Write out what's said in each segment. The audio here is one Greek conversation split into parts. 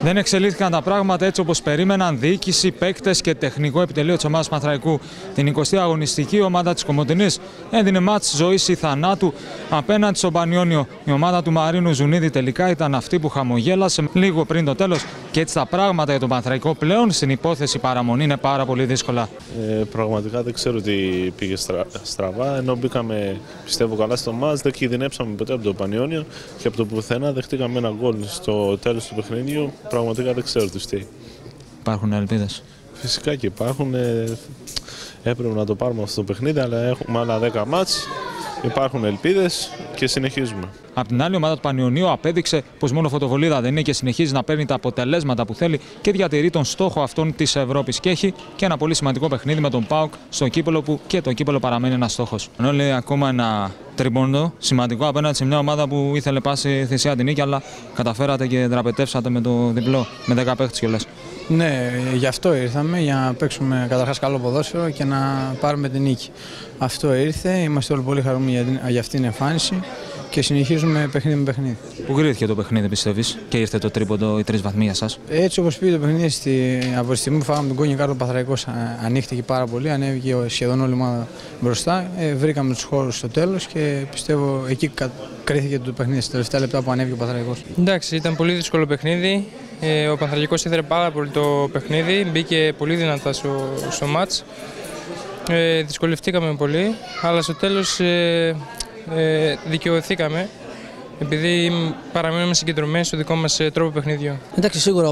Δεν εξελίχθηκαν τα πράγματα έτσι όπως περίμεναν διοίκηση, παίκτες και τεχνικό επιτελείο της ομάδας Παναθηναϊκού. Την 20η αγωνιστική ομάδα της Κομοτηνής έδινε μάτς ζωής ή θανάτου απέναντι στον Πανιόνιο. Η ομάδα του Μαρίνου Ζουνίδη τελικά ήταν αυτή που χαμογέλασε λίγο πριν το τέλος και έτσι τα πράγματα για τον Παναθηναϊκό πλέον στην υπόθεση παραμονή είναι πάρα πολύ δύσκολα. Πραγματικά δεν ξέρω τι πήγε στραβά, ενώ μπήκαμε πιστεύω καλά στο μάτς, δεν κινδυνεύσαμε ποτέ από το Πανιόνιο και από το πουθενά δεχτήκαμε ένα γκολ στο τέλος του παιχνίδιου. Πραγματικά δεν ξέρω τι. Υπάρχουν ελπίδες? Φυσικά και υπάρχουν. Έπρεπε να το πάρουμε αυτό το παιχνίδι, αλλά έχουμε άλλα 10 μάτς. Υπάρχουν ελπίδες και συνεχίζουμε. Απ' την άλλη, η ομάδα του Πανιωνίου απέδειξε πως μόνο φωτοβολίδα δεν είναι και συνεχίζει να παίρνει τα αποτελέσματα που θέλει και διατηρεί τον στόχο αυτών της Ευρώπης. Και έχει και ένα πολύ σημαντικό παιχνίδι με τον ΠΑΟΚ στο κύπελλο, που και το κύπελλο παραμένει ένας στόχος. Ενώ λέει ακόμα ένα τριμπόντο σημαντικό απέναντι σε μια ομάδα που ήθελε πάση θυσία την νίκη, αλλά καταφέρατε και δραπετεύσατε με το διπλό, με 10 παίκτες κιόλας. Ναι, γι' αυτό ήρθαμε, για να παίξουμε καταρχάς καλό ποδόσφαιρο και να πάρουμε την νίκη. Αυτό ήρθε, είμαστε όλοι πολύ χαρούμενοι για αυτήν την εμφάνιση και συνεχίζουμε παιχνίδι με παιχνίδι. Πού κρίθηκε το παιχνίδι, πιστεύεις, και ήρθε το τρίποντο, οι 3 βαθμοί για σας? Έτσι όπως πήγε το παιχνίδι, από τη στιγμή που φάγαμε τον κόνη κάρτα, ο Παναθηναϊκός ανοίχτηκε πάρα πολύ, ανέβηκε σχεδόν όλη η ομάδα μπροστά. Βρήκαμε τους χώρους στο τέλος και πιστεύω εκεί κρίθηκε το παιχνίδι στα τελευταία λεπτά που ανέβηκε ο Παναθηναϊκός. Εντάξει, ήταν πολύ δύσκολο παιχνίδι. Ο Παναθηναϊκός ήθελε πάρα πολύ το παιχνίδι, μπήκε πολύ δυνατά στο μάτς. Δυσκολευτήκαμε πολύ, αλλά στο τέλος δικαιωθήκαμε, επειδή παραμένουμε συγκεντρωμένοι στο δικό μας τρόπο παιχνιδιού. Εντάξει, σίγουρα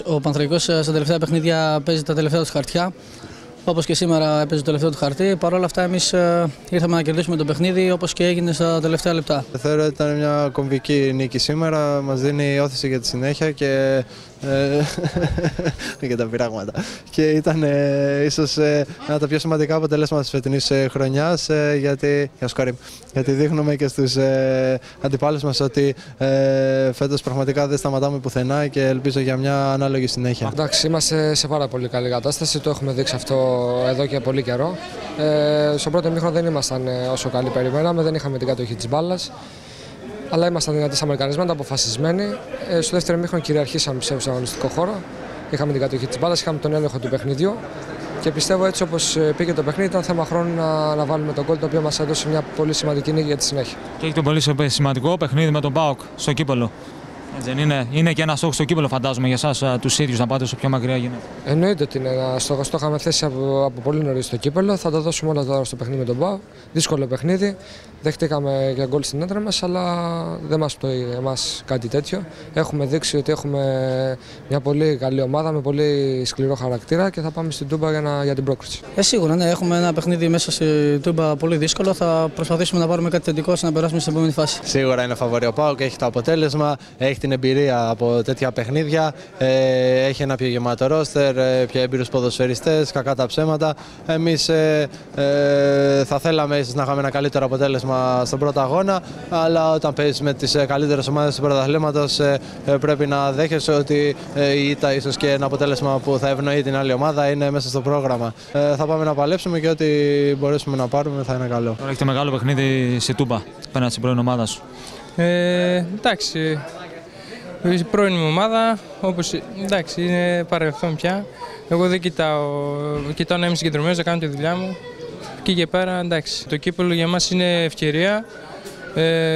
ο Παναθηναϊκός στα τελευταία παιχνίδια παίζει τα τελευταία του χαρτιά. Όπως και σήμερα έπαιζε το τελευταίο του χαρτί. Παρ' όλα αυτά, εμείς ήρθαμε να κερδίσουμε το παιχνίδι όπως και έγινε στα τελευταία λεπτά. Θεωρώ ότι ήταν μια κομβική νίκη σήμερα. Μας δίνει όθηση για τη συνέχεια και για τα πειράγματα. Και ήταν ίσως ένα από τα πιο σημαντικά αποτελέσματα της φετινής χρονιάς, γιατί δείχνουμε και στους αντιπάλους μας ότι φέτος πραγματικά δεν σταματάμε πουθενά και ελπίζω για μια ανάλογη συνέχεια. Εντάξει, είμαστε σε πάρα πολύ καλή κατάσταση, το έχουμε δείξει αυτό εδώ και πολύ καιρό. Στον πρώτο ημίχρονο δεν ήμασταν όσο καλοί περιμέναμε, δεν είχαμε την κατοχή της μπάλας. Αλλά ήμασταν δυνατοί στα μερκανίσματα, αποφασισμένοι. Στο δεύτερο ημίχρονο κυριαρχήσαμε στον αγωνιστικό χώρο. Είχαμε την κατοχή της μπάλας, είχαμε τον έλεγχο του παιχνιδιού. Και πιστεύω έτσι όπως πήγε το παιχνίδι, ήταν θέμα χρόνου να βάλουμε τον γκολ, το οποίο μας έδωσε μια πολύ σημαντική νίκη για τη συνέχεια. Και έχει το πολύ σημαντικό παιχνίδι με τον ΠΑΟΚ στο κύπελλο. Είναι και ένα στόχο στο κύπελλο, φαντάζομαι, για εσάς τους ίδιους να πάτε όσο πιο μακριά γίνεται. Εννοείται ότι είναι ένα στόχο. Το είχαμε θέσει από πολύ νωρίς στο κύπελλο. Θα το δώσουμε όλα τώρα στο παιχνίδι με τον ΠΑΟΚ. Δύσκολο παιχνίδι. Δεχτήκαμε για γκολ στην έδρα μας, αλλά δεν μας πτωεί εμάς κάτι τέτοιο. Έχουμε δείξει ότι έχουμε μια πολύ καλή ομάδα με πολύ σκληρό χαρακτήρα και θα πάμε στην Τούμπα για την πρόκριση. Σίγουρα, ναι, έχουμε ένα παιχνίδι μέσα στην Τούμπα πολύ δύσκολο. Θα προσπαθήσουμε να πάρουμε κάτι θετικό ώστε να περάσουμε στην επόμενη φάση. Σίγουρα είναι φαβορί ο ΠΑΟΚ, έχει το αποτέλεσμα, έχει την εμπειρία από τέτοια παιχνίδια, έχει ένα πιο γεμάτο ρόστερ, πιο έμπειρους ποδοσφαιριστές, κακά τα ψέματα. Εμείς θα θέλαμε ίσως να είχαμε ένα καλύτερο αποτέλεσμα στον πρώτο αγώνα, αλλά όταν παίζεις με τις καλύτερες ομάδες του πρωταθλήματος πρέπει να δέχεσαι ότι η ήττα ίσως και ένα αποτέλεσμα που θα ευνοεί την άλλη ομάδα είναι μέσα στο πρόγραμμα. Θα πάμε να παλέψουμε και ό,τι μπορέσουμε να πάρουμε θα είναι καλό. Τώρα έχετε μεγάλο παιχνίδι στη Τούμπα, απέναντι στην πρώην ομάδα σου. Εντάξει, η πρώην μου ομάδα, εντάξει, είναι παρελθόν πια. Εγώ δεν κοιτάω να είμαι συγκεντρωμένος, να κάνω τη δουλειά μου. Εκεί και πέρα, εντάξει. Το κύπελλο για μας είναι ευκαιρία.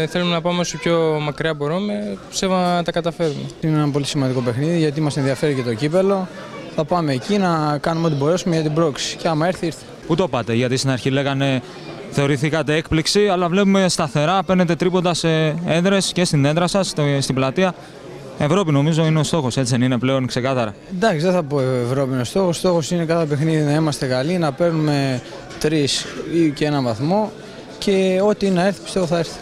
Θέλουμε να πάμε όσο πιο μακριά μπορούμε, πιστεύω να τα καταφέρουμε. Είναι ένα πολύ σημαντικό παιχνίδι γιατί μας ενδιαφέρει και το κύπελλο. Θα πάμε εκεί να κάνουμε ό,τι μπορέσουμε για την πρόκριση. Και άμα έρθει, ήρθε. Πού το πάτε, γιατί στην αρχή λέγανε θεωρηθήκατε έκπληξη, αλλά βλέπουμε σταθερά παίρνετε τρίποντα σε έδρες και στην έδρα σας, στην πλατεία. Ευρώπη νομίζω είναι ο στόχος, έτσι δεν είναι πλέον ξεκάθαρα? Εντάξει, δεν θα πω Ευρώπη είναι ο στόχος. Ο στόχος είναι κάθε παιχνίδι να είμαστε καλοί, να παίρνουμε 3 ή και 1 βαθμό και ό,τι να έρθει πιστεύω θα έρθει.